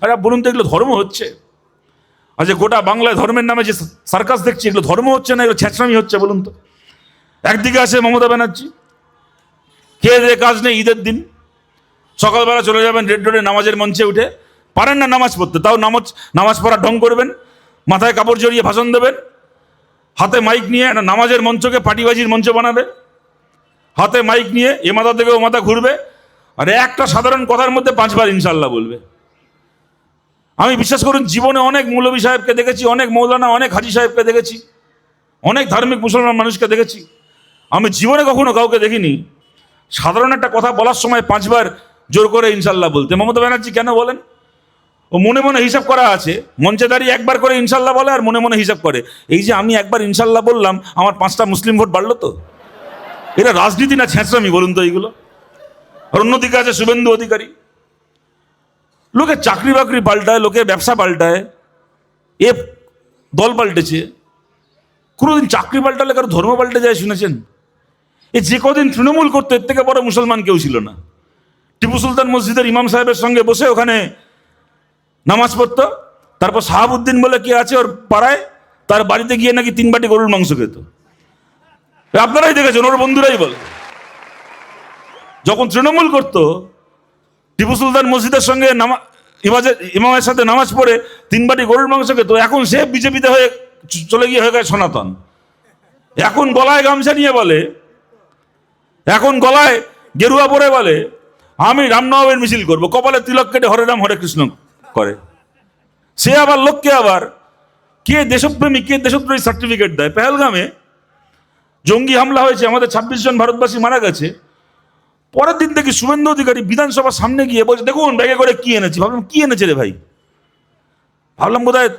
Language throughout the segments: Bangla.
আরে বলুন তো, এগুলো ধর্ম হচ্ছে? আচ্ছা, গোটা বাংলায় ধর্মের নামে যে সার্কাস দেখছি, এগুলো ধর্ম হচ্ছে না, এগুলো ছ্যাঁচড়ামি হচ্ছে? বলুন তো। একদিকে আছে মমতা ব্যানার্জি, খেয়ে দিয়ে কাজ নেই, ঈদের দিন সকালবেলা চলে যাবেন রেড রোডে নামাজের মঞ্চে উঠে, পারেন না নামাজ পড়তে, তাও নামাজ পড়ার ঢং করবেন, মাথায় কাপড় জড়িয়ে ভাষণ দেবেন, হাতে মাইক নিয়ে একটা নামাজের মঞ্চকে পাটিবাজির মঞ্চ বানাবে, হাতে মাইক নিয়ে এ মাথা থেকে ও মাথা ঘুরবে, আর একটা সাধারণ কথার মধ্যে 5 বার ইনশাল্লাহ বলবে। আমি বিশ্বাস করুন, জীবনে অনেক মৌলভী সাহেবকে দেখেছি, অনেক মৌলানা, অনেক হাজি সাহেবকে দেখেছি, অনেক ধার্মিক মুসলমান মানুষকে দেখেছি। আমি জীবনে কখনো কাউকে দেখিনি সাধারণ একটা কথা বলার সময় 5 বার জোর করে ইনশাল্লাহ বলতে। মমতা ব্যানার্জি কেন বলেন? ও মনে মনে হিসাব করা আছে, মঞ্চে দাঁড়িয়ে একবার করে ইনশাল্লাহ বলে আর মনে মনে হিসাব করে, এই যে আমি একবার ইনশাল্লাহ বললাম, আমার 5টা মুসলিম ভোট বাড়লো তো। এটা রাজনীতি না ছ্যাঁচড়ামি বলুন তো এইগুলো? আর অন্যদিকে আছে শুভেন্দু অধিকারী, লোকে চাকরি বাকরি পাল্টায়, লোকে ব্যবসা পাল্টায়, এ দল পাল্টেছে। কোনোদিন চাকরি পাল্টালে কারো ধর্ম পাল্টে যায় শুনেছেন? এ যে কদিন তৃণমূল করতো, এর থেকে বড় মুসলমান কেউ ছিল না। টিপু সুলতান মসজিদের ইমাম সাহেবের সঙ্গে বসে ওখানে নামাজ পড়তো, তারপর শাহাবুদ্দিন বলে কে আছে ওর পাড়ায়, তার বাড়িতে গিয়ে নাকি 3 বাটি গরুর মাংস খেত। আপনারাই দেখেছেন, ওর বন্ধুরাই বলে। যখন তৃণমূল করতো, টিপু সুলতান মসজিদের সঙ্গে ইমামের সাথে নামাজ পড়ে 3 বাটি গরুর মাংস খেত। এখন সে বিজেপিতে হয়ে চলে গিয়ে হয়ে গেছে সনাতন। এখন গলায় গামছা নিয়ে বলে, এখন গলায় গেরুয়া পরে বলে আমি রামনবমীর মিছিল করব, কপালে তিলক কেটে হরে রাম হরে কৃষ্ণ করে। সে আবার লোককে আবার কে দেশপ্রেমী কে দেশদ্রোহী সার্টিফিকেট দেয়। পেহেলগামে জঙ্গি হামলা হয়েছে, আমাদের 26 জন ভারতবাসী মারা গেছে। পরের দিন থেকে শুভেন্দু অধিকারী বিধানসভার সামনে গিয়ে বলছে, দেখুন ব্যাগে করে কি এনেছি। ভাবলাম কি এনেছে রে ভাই? ভাবলাম বোধহয়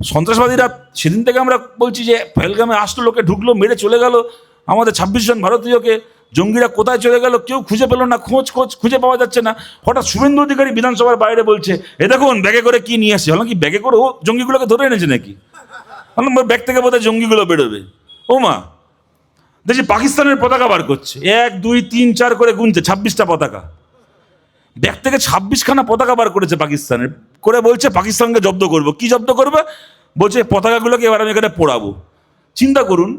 সন্ত্রাসবাদীরা, সেদিন থেকে আমরা বলছি যে পেহেলগামে আসলো, লোকে ঢুকলো, মেরে চলে গেল, আমাদের 26 জন ভারতীয়কে জঙ্গিরা কোথায় চলে গেল কেউ খুঁজে পেল না, খুঁজে পাওয়া যাচ্ছে না। হঠাৎ শুভেন্দু অধিকারী বিধানসভার বাইরে বলছে, এ দেখুন ব্যাগে করে কি নিয়ে আসছে। হলাম কি ব্যাগে করে ও জঙ্গিগুলোকে ধরে এনেছে নাকি? বললাম ব্যাগ থেকে বোধহয় জঙ্গিগুলো বেরোবে। ও মা, দেখছি পাকিস্তানের পতাকা বার করছে, 1 2 3 4 করে গুনছে, 26টা পতাকা। ব্যাগ থেকে 26খানা পতাকা বার করেছে পাকিস্তানের, করে বলছে পাকিস্তানকে জব্দ করব। কি জব্দ করবে? বলছে পতাকাগুলোকে এবার আমি এখানে পোড়াবো। চিন্তা করুন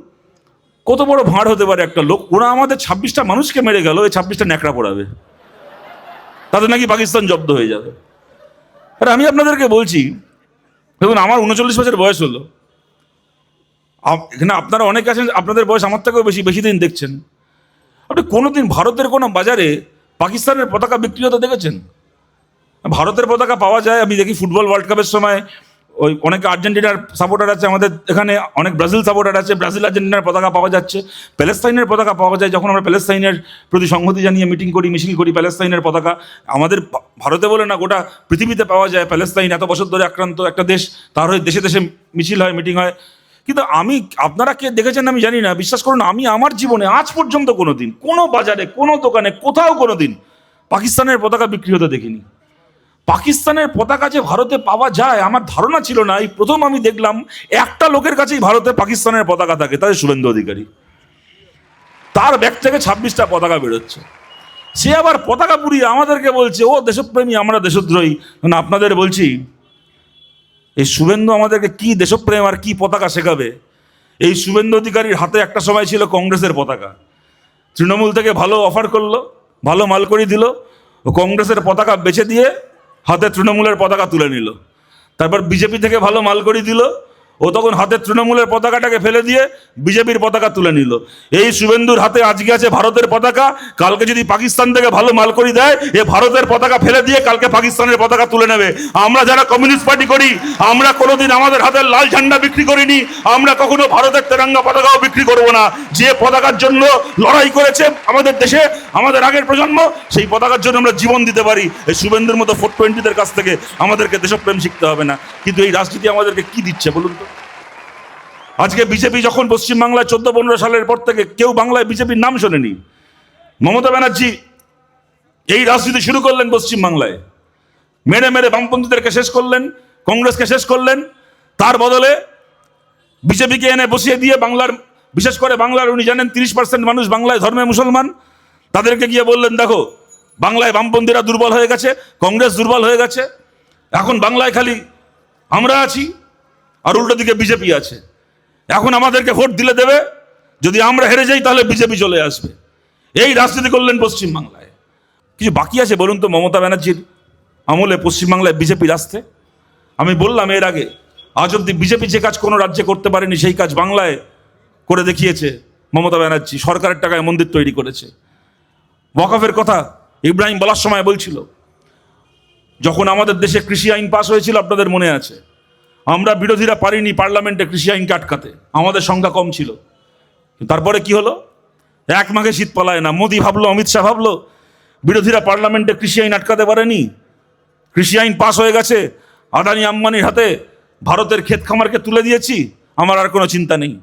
কত বড় ভাঁড় হতে পারে একটা লোক। ওরা আমাদের 26টা মানুষকে মেরে গেল, এই 26টা ন্যাকড়া পোড়াবে, তাতে নাকি পাকিস্তান জব্দ হয়ে যাবে। আর আমি আপনাদেরকে বলছি, দেখুন আমার 39 বছর বয়স হলো, এখানে আপনারা অনেকে আছেন, আপনাদের বয়স আমার থেকেও বেশি দিন দেখছেন। আপনি কোনোদিন ভারতের কোনো বাজারে পাকিস্তানের পতাকা বিক্রি হতে দেখেছেন? ভারতের পতাকা পাওয়া যায়, আমি দেখি ফুটবল ওয়ার্ল্ড কাপের সময় ওই অনেকে আর্জেন্টিনার সাপোর্টার আছে, আমাদের এখানে অনেক ব্রাজিল সাপোর্টার আছে, ব্রাজিল আর্জেন্টিনার পতাকা পাওয়া যাচ্ছে, প্যালেস্তাইনের পতাকা পাওয়া যায়। যখন আমরা প্যালেস্তাইনের প্রতি সংহতি জানিয়ে মিটিং করি, মিছিল করি, প্যালেস্তাইনের পতাকা আমাদের ভারতে বলে না গোটা পৃথিবীতে পাওয়া যায়। প্যালেস্তাইন এত বছর ধরে আক্রান্ত একটা দেশ, তার হয়ে দেশে দেশে মিছিল হয়, মিটিং হয়। কিন্তু আপনারা কে দেখেছেন আমি জানি না, বিশ্বাস করুন আমি আমার জীবনে আজ পর্যন্ত কোনো দিন কোনো বাজারে কোনো দোকানে কোথাও কোনো দিন পাকিস্তানের পতাকা বিক্রি হতে দেখিনি। পাকিস্তানের পতাকা যে ভারতে পাওয়া যায় আমার ধারণা ছিল না, এই প্রথম আমি দেখলাম একটা লোকের কাছেই ভারতে পাকিস্তানের পতাকা থাকে, তাদের শুভেন্দু অধিকারী। তার ব্যাগ থেকে 26টা পতাকা বেরোচ্ছে। সে আবার পতাকা পুড়িয়ে আমাদেরকে বলছে ও দেশপ্রেমী, আমরা দেশদ্রোহী। না, আপনাদের বলছি এই শুভেন্দু আমাদেরকে কি দেশপ্রেম আর কি পতাকা শেখাবে? এই শুভেন্দু অধিকারীর হাতে একটা সময় ছিল কংগ্রেসের পতাকা, তৃণমূল থেকে ভালো অফার করলো, ভালো মাল করে দিল, ও কংগ্রেসের পতাকা বেচে দিয়ে হাতে তৃণমূলের পতাকা তুলে নিল। তারপর বিজেপি থেকে ভালো মাল করে দিল, ও তখন হাতে তৃণমূলের পতাকাটাকে ফেলে দিয়ে বিজেপির পতাকা তুলে নিল। এই শুভেন্দুর হাতে আজকে আছে ভারতের পতাকা, কালকে যদি পাকিস্তান থেকে ভালো মাল করে দেয়, এ ভারতের পতাকা ফেলে দিয়ে কালকে পাকিস্তানের পতাকা তুলে নেবে। আমরা যারা কমিউনিস্ট পার্টি করি, আমরা কোনোদিন আমাদের হাতের লাল ঝান্ডা বিক্রি করিনি, আমরা কখনো ভারতের তেরঙ্গা পতাকাও বিক্রি করব না। যে পতাকার জন্য লড়াই করেছে আমাদের দেশে আমাদের আগের প্রজন্ম, সেই পতাকার জন্য আমরা জীবন দিতে পারি। এই শুভেন্দুর মতো 420দের কাছ থেকে আমাদেরকে দেশপ্রেম শিখতে হবে না। কিন্তু এই রাজনীতি আমাদেরকে কি দিচ্ছে বলুন তো? আজকে বিজেপি যখন পশ্চিমবাংলায় 14-15 সালের পর থেকে কেউ বাংলায় বিজেপির নাম শোনেনি, মমতা ব্যানার্জি এই রাজনীতি শুরু করলেন পশ্চিমবাংলায়, মেরে মেরে বামপন্থীদেরকে শেষ করলেন, কংগ্রেসকে শেষ করলেন। তার বদলে বিজেপিকে এনে বসিয়ে দিয়ে বাংলার, বিশেষ করে বাংলার উনি জানেন 30% মানুষ বাংলায় ধর্মে মুসলমান, তাদেরকে গিয়ে বললেন দেখো বাংলায় বামপন্থীরা দুর্বল হয়ে গেছে, কংগ্রেস দুর্বল হয়ে গেছে, এখন বাংলায় খালি আমরা আছি আর উল্টো দিকে বিজেপি আছে। এখন আমাদেরকে ভোট দিলে দেবে, যদি আমরা হেরে যাই তাহলে বিজেপি চলে আসবে। এই রাজনীতি করলেন পশ্চিমবাংলায়। কিছু বাকি আছে বলুন তো মমতা ব্যানার্জির আমলে পশ্চিমবাংলায় বিজেপির আসতে? আমি বললাম এর আগে, আজ অব্দি বিজেপি যে কাজ কোনো রাজ্যে করতে পারেনি সেই কাজ বাংলায় করে দেখিয়েছে মমতা ব্যানার্জি। সরকারের টাকায় মন্দির তৈরি করেছে। ওয়াকফের কথা ইব্রাহিম বলার সময় বলছিল, যখন আমাদের দেশে কৃষি আইন পাস হয়েছিল আপনাদের মনে আছে, আমরা বিরোধীরা পারিনি পার্লামেন্টে কৃষি আইনকে আটকাতে, আমাদের সংখ্যা কম ছিল। তারপরে কি হলো? এক মাঘে শীত পালায় না। মোদি ভাবলো, অমিত শাহ ভাবলো বিরোধীরা পার্লামেন্টে কৃষি আইন আটকাতে পারেনি, কৃষি আইন পাস হয়ে গেছে, আদানি আম্বানির হাতে ভারতের ক্ষেত খামারকে তুলে দিয়েছি, আমার আর কোনো চিন্তা নেই।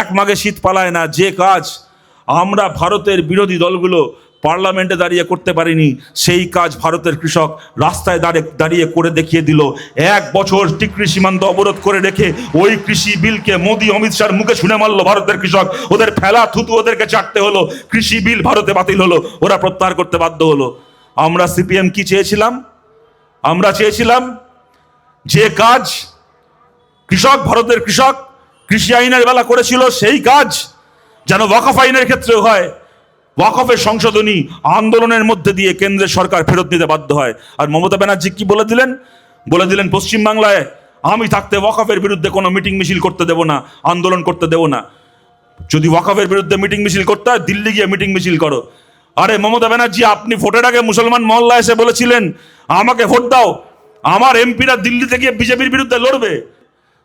এক মাঘে শীত পালায় না। যে কাজ আমরা ভারতের বিরোধী দলগুলো পার্লামেন্টে দাঁড়িয়ে করতে পারিনি, সেই কাজ ভারতের কৃষক রাস্তায় দাঁড়িয়ে করে দেখিয়ে দিল। 1 বছর টিকরি সীমান্ত অবরোধ করে রেখে ওই কৃষি বিলকে মোদি অমিত শাহর মুখে শুনে মারলো ভারতের কৃষক। ওদের ফেলা থুতু ওদেরকে চাটতে হলো। কৃষি বিল ভারতে বাতিল হলো, ওরা প্রত্যাহার করতে বাধ্য হলো। আমরা সিপিএম কি চেয়েছিলাম? আমরা চেয়েছিলাম যে কাজ কৃষক, ভারতের কৃষক কৃষি আইনের বেলা করেছিল, সেই কাজ যেন ওয়াকফ আইনের ক্ষেত্রেও হয়। ওয়াকফের সংশোধনী আন্দোলনের মধ্যে দিয়ে কেন্দ্রের সরকার ফেরত নিতে বাধ্য হয়। আর মমতা ব্যানার্জি কি বলে দিলেন? বলে দিলেন পশ্চিমবাংলায় আমি থাকতে ওয়াকফের বিরুদ্ধে কোনো মিটিং মিছিল করতে দেব না, আন্দোলন করতে দেব না। যদি ওয়াকফের বিরুদ্ধে মিটিং মিছিল করতে হয় দিল্লি গিয়ে মিটিং মিছিল করো। আরে মমতা ব্যানার্জি, আপনি ভোটের আগে মুসলমান মহল্লা এসে বলেছিলেন আমাকে ভোট দাও, আমার এমপিরা দিল্লিতে গিয়ে বিজেপির বিরুদ্ধে লড়বে।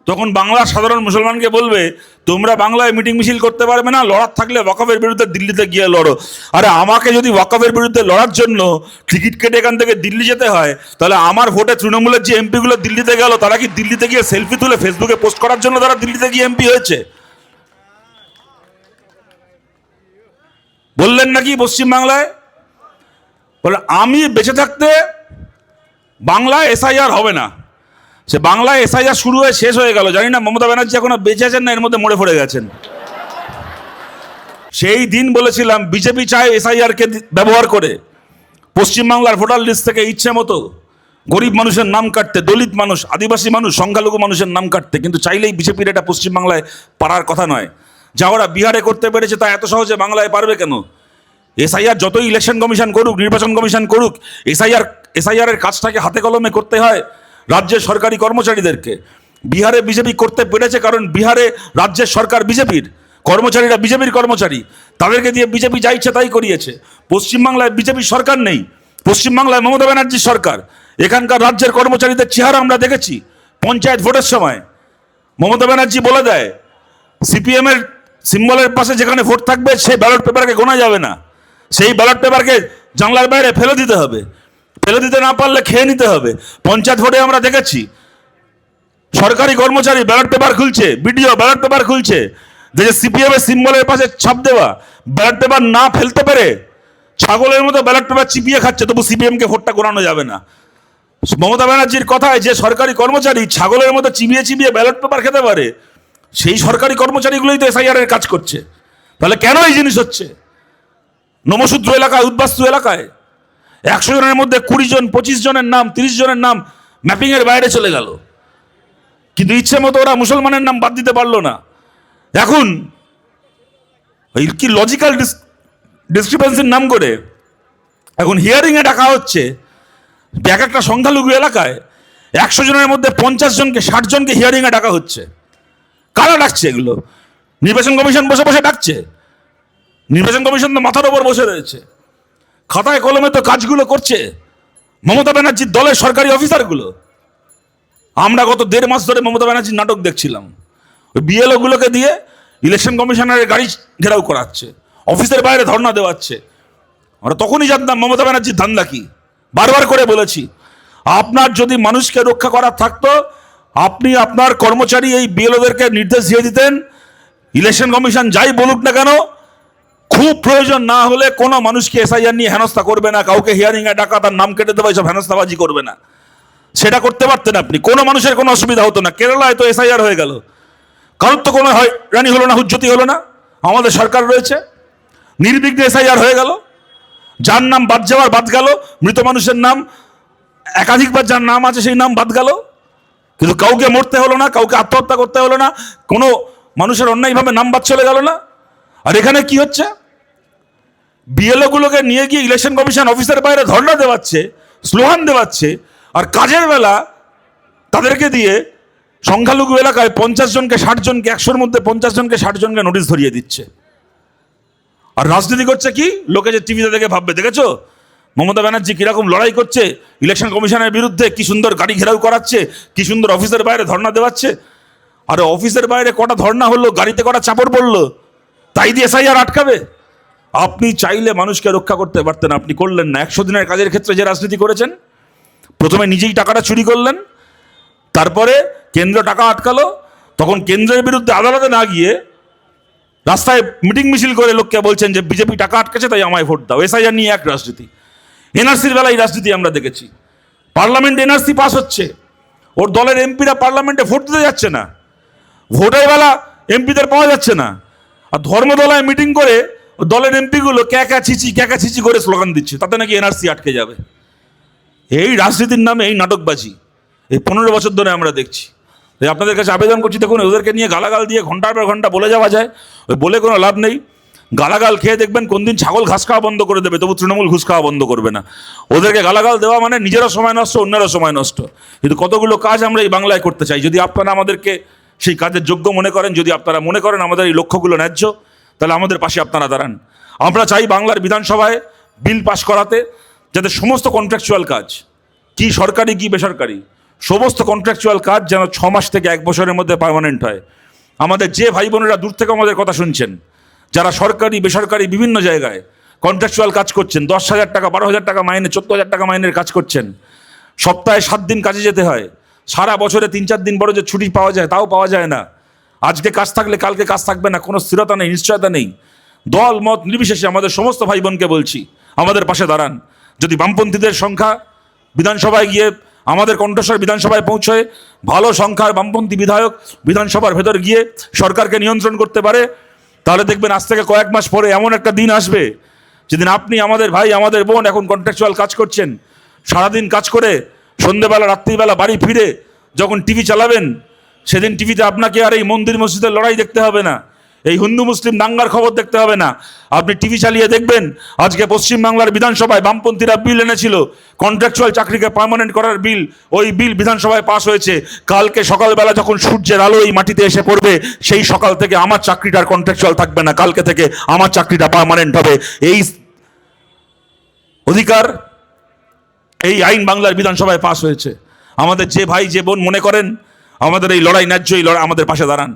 তখন বাংলার সাধারণ মুসলমানকে বলবে তোমরা বাংলায় মিটিং মিছিল করতে পারবে না, লড়ার থাকলে ওয়াকফের বিরুদ্ধে দিল্লিতে গিয়ে লড়ো। আরে আমাকে যদি ওয়াকফের বিরুদ্ধে লড়ার জন্য টিকিট কেটে এখান থেকে দিল্লি যেতে হয়, তাহলে আমার ভোটে তৃণমূলের যে এমপিগুলো দিল্লিতে গেল, তারা কি দিল্লিতে গিয়ে সেলফি তুলে ফেসবুকে পোস্ট করার জন্য তারা দিল্লিতে গিয়ে এমপি হয়েছে? বললেন নাকি পশ্চিমবাংলায়? বলে আমি বেঁচে থাকতে বাংলায় এসআইআর হবে না। সে বাংলায় এসআইআর শুরু হয়ে শেষ হয়ে গেল, জানি না মমতা ব্যানার্জি এখনো বেঁচে আছেন না এর মধ্যে মরে পড়ে গেছেন। সেই দিন বলেছিলাম বিজেপি চায় এসআইআরকে ব্যবহার করে পশ্চিমবাংলার ভোটার লিস্ট থেকে ইচ্ছে মতো গরিব মানুষের নাম কাটতে, দলিত মানুষ, আদিবাসী মানুষ, সংখ্যালঘু মানুষের নাম কাটতে। কিন্তু চাইলেই বিজেপির এটা পশ্চিমবাংলায় পারার কথা নয়। যা ওরা বিহারে করতে পেরেছে তা এত সহজে বাংলায় পারবে কেন? এসআইআর যতই ইলেকশন কমিশন করুক, নির্বাচন কমিশন করুক, এসআইআর এর কাজটাকে হাতে কলমে করতে হয় রাজ্যের সরকারি কর্মচারীদেরকে। বিহারে বিজেপি করতে পেরেছে কারণ বিহারে রাজ্যের সরকার বিজেপির, কর্মচারীরা বিজেপির কর্মচারী, তাদেরকে দিয়ে বিজেপি যা ইচ্ছে তাই করিয়েছে। পশ্চিমবাংলায় বিজেপির সরকার নেই, পশ্চিমবাংলায় মমতা ব্যানার্জির সরকার। এখানকার রাজ্যের কর্মচারীদের চেহারা আমরা দেখেছি পঞ্চায়েত ভোটের সময়। মমতা ব্যানার্জি বলে দেয় সিপিএম এর সিম্বলের পাশে যেখানে ভোট থাকবে সেই ব্যালট পেপারকে গোনা যাবে না, সেই ব্যালট পেপারকে জানলার বাইরে ফেলে দিতে হবে, ফেলে দিতে না পারলে খেয়ে নিতে হবে। পঞ্চায়েত ভোটে আমরা দেখেছি সরকারি কর্মচারী ব্যালট পেপার খুলছে, বিডিও ব্যালট পেপার খুলছে, যে সিপিএম এর সিম্বলের পাশে ছাপ দেওয়া ব্যালট পেপার না ফেলতে পেরে ছাগলের মতো ব্যালট পেপার চিপিয়ে খাচ্ছে, তবু সিপিএম কে ভোটটা গোনানো যাবে না। মমতা ব্যানার্জির কথায় যে সরকারি কর্মচারী ছাগলের মতো চিবিয়ে চিবিয়ে ব্যালট পেপার খেতে পারে, সেই সরকারি কর্মচারীগুলোই তো এসআইআর এর কাজ করছে। তাহলে কেন এই জিনিস হচ্ছে? নমশূদ্র এলাকায়, উদ্বাস্তু এলাকায় 100 জনের মধ্যে 20 জন, 25 জনের নাম, 30 জনের নাম ম্যাপিং এর বাইরে চলে গেল, কিন্তু ইচ্ছে মতো ওরা মুসলমানের নাম বাদ দিতে পারলো না। এখন কি লজিক্যাল ডিসক্রিপেন্সির নাম করে এখন হিয়ারিং এ ডাকা হচ্ছে এক একটা সংখ্যালঘু এলাকায় 100 জনের মধ্যে 50 জনকে, 60 জনকে হিয়ারিং এ ডাকা হচ্ছে। কারা ডাকছে এগুলো? নির্বাচন কমিশন বসে বসে ডাকছে। নির্বাচন কমিশন তো মাথার ওপর বসে রয়েছে, খাতায় কলমে তো কাজগুলো করছে মমতা ব্যানার্জির দলের সরকারি অফিসারগুলো। আমরা গত 1.5 মাস ধরে মমতা ব্যানার্জির নাটক দেখছিলাম। ওই বিএলও গুলোকে দিয়ে ইলেকশন কমিশনারের গাড়ি ঘেরাও করাচ্ছে, অফিসের বাইরে ধর্ণা দেওয়াচ্ছে। আমরা তখনই জানতাম মমতা ব্যানার্জির ধান্দা কি। বারবার করে বলেছি, আপনার যদি মানুষকে রক্ষা করার থাকতো আপনি আপনার কর্মচারী এই বিএলওদেরকে নির্দেশ দিয়ে দিতেন ইলেকশন কমিশন যাই বলুক না কেন, খুব প্রয়োজন না হলে কোনো মানুষকে এসআইআর নিয়ে হেনস্থা করবে না, কাউকে হিয়ারিং এ ডাকা, তার নাম কেটে দেওয়া, সব হেনস্থাবাজি করবে না। সেটা করতে পারতেন আপনি, কোনো মানুষের কোনো অসুবিধা হতো না। কেরালায় তো এসআইআর হয়ে গেল, কারোর তো কোনো হয়রানি হলো না, হুজ্জতি হলো না। আমাদের সরকার রয়েছে, নির্বিঘ্নে এসআইআর হয়ে গেল। যার নাম বাদ যাওয়ার বাদ গেল, মৃত মানুষের নাম একাধিকবার যার নাম আছে সেই নাম বাদ গেল, কিন্তু কাউকে মরতে হলো না, কাউকে আত্মহত্যা করতে হলো না, কোনো মানুষের অন্যায়ভাবে নাম বাদ চলে গেল না। আর এখানে কি হচ্ছে, বিএলও গুলোকে নিয়ে গিয়ে ইলেকশন কমিশন অফিসের বাইরে ধর্ণা দেওয়াচ্ছে, স্লোগান দেওয়াচ্ছে, আর কাজের বেলা তাদেরকে দিয়ে সংখ্যালঘু এলাকায় 50 জনকে 60 জনকে 100-র মধ্যে 50 জনকে 60 জনকে নোটিশ ধরিয়ে দিচ্ছে। আর রাজনীতি করছে কি, লোকে যে টিভিতে দেখে ভাববে, দেখেছো মমতা ব্যানার্জি কিরকম লড়াই করছে ইলেকশন কমিশনের বিরুদ্ধে, কি সুন্দর গাড়ি ঘেরাও করাচ্ছে, কি সুন্দর অফিসের বাইরে ধর্ণা দেওয়াচ্ছে। আর অফিসের বাইরে কটা ধর্ণা হলো, গাড়িতে কটা চাপড় পড়লো, তাই দিয়ে এসআইআর আটকাবে? আপনি চাইলে মানুষকে রক্ষা করতে পারতেন, আপনি করলেন না। 100 দিনের কাজের ক্ষেত্রে যে রাজনীতি করেছেন, প্রথমে নিজেই টাকাটা চুরি করলেন, তারপরে কেন্দ্র টাকা আটকালো, তখন কেন্দ্রের বিরুদ্ধে আদালতে না গিয়ে রাস্তায় মিটিং মিছিল করে লোককে বলছেন যে বিজেপি টাকা আটকেছে তাই আমায় ভোট দাও। এসআইআর নিয়ে এক রাজনীতি, এনআরসির বেলায় রাজনীতি আমরা দেখেছি। পার্লামেন্ট এনআরসি পাস হচ্ছে, ওর দলের এমপিরা পার্লামেন্টে ভোট দিতে যাচ্ছে না, ভোটের বেলা এমপিদের পাওয়া যাচ্ছে না, আর ধর্মতলায় মিটিং করে দলের এমপিগুলো ক্যাকা ছিচি করে স্লোগান দিচ্ছে, তাতে নাকি এনআরসি আটকে যাবে। এই রাজনীতির নামে এই নাটকবাজি এই 15 বছর ধরে আমরা দেখছি। তাই আপনাদের কাছে আবেদন করছি, দেখুন ওদেরকে নিয়ে গালাগাল দিয়ে ঘন্টার পর ঘন্টা বলে যাওয়া যায়, ওই বলে কোনো লাভ নেই। গালাগাল খেয়ে দেখবেন কোন দিন ছাগল ঘাস খাওয়া বন্ধ করে দেবে, তবু তৃণমূল ঘুষ খাওয়া বন্ধ করবে না। ওদেরকে গালাগাল দেওয়া মানে নিজেরও সময় নষ্ট, অন্যেরও সময় নষ্ট। কিন্তু কতগুলো কাজ আমরা এই বাংলায় করতে চাই, যদি আপনারা আমাদেরকে সেই কাজের যোগ্য মনে করেন, যদি আপনারা মনে করেন আমাদের এই লক্ষ্যগুলো ন্যায্য, তাহলে আমাদের পাশে আপনারা দাঁড়ান। আমরা চাই বাংলার বিধানসভায় বিল পাস করাতে, যাতে সমস্ত কন্ট্রাকচুয়াল কাজ, কি সরকারি কি বেসরকারি, সমস্ত কন্ট্রাকচুয়াল কাজ যেন 6 মাস থেকে 1 বছরের মধ্যে পার্মানেন্ট হয়। আমাদের যে ভাই বোনেরা দূর থেকে আমাদের কথা শুনছেন, যারা সরকারি বেসরকারি বিভিন্ন জায়গায় কন্ট্রাকচুয়াল কাজ করছেন, 10,000 টাকা 12,000 টাকা মাইনে 14,000 টাকা মাইনের কাজ করছেন, সপ্তাহে 7 দিন কাজে যেতে হয়, সারা বছরে 3-4 দিন বড় যে ছুটি পাওয়া যায় তাও পাওয়া যায় না, আজকে কাজ থাকলে কালকে কাজ থাকবে না, কোনো স্থিরতা নেই, নিশ্চয়তা নেই। দল মত নির্বিশেষে আমাদের সমস্ত ভাই বোনকে বলছি, আমাদের পাশে দাঁড়ান। যদি বামপন্থীদের সংখ্যা বিধানসভায় গিয়ে আমাদের কণ্ঠস্বর বিধানসভায় পৌঁছয়, ভালো সংখ্যার বামপন্থী বিধায়ক বিধানসভার ভেতর গিয়ে সরকারকে নিয়ন্ত্রণ করতে পারে, তাহলে দেখবেন আজ থেকে কয়েক মাস পরে এমন একটা দিন আসবে যেদিন আপনি আমাদের ভাই আমাদের বোন এখন কন্ট্রাকচুয়াল কাজ করছেন, সারাদিন কাজ করে সন্ধ্যেবেলা রাত্রিবেলা বাড়ি ফিরে যখন টিভি চালাবেন, সেদিন টিভিতে আপনাকে আর এই মন্দির মসজিদের লড়াই দেখতে হবে না, এই হিন্দু মুসলিম দাঙ্গার খবর দেখতে হবে না। আপনি টিভি চালিয়ে দেখবেন আজকে পশ্চিমবাংলার বিধানসভায় বামপন্থীরা বিল এনেছিল, কন্ট্রাকচুয়াল চাকরিকে পার্মানেন্ট করার বিল, ওই বিল বিধানসভায় পাস হয়েছে। কালকে সকালবেলা যখন সূর্যের আলো এই মাটিতে এসে পড়বে, সেই সকাল থেকে আমার চাকরিটা আর কন্ট্রাকচুয়াল থাকবে না, কালকে থেকে আমার চাকরিটা পার্মানেন্ট হবে। এই অধিকার, এই আইন বাংলার বিধানসভায় পাস হয়েছে। আমাদের যে ভাই যে বোন মনে করেন আমাদের এই লড়াই ন্যায্য, এই লড়াই আমাদের পাশে দাঁড়ান।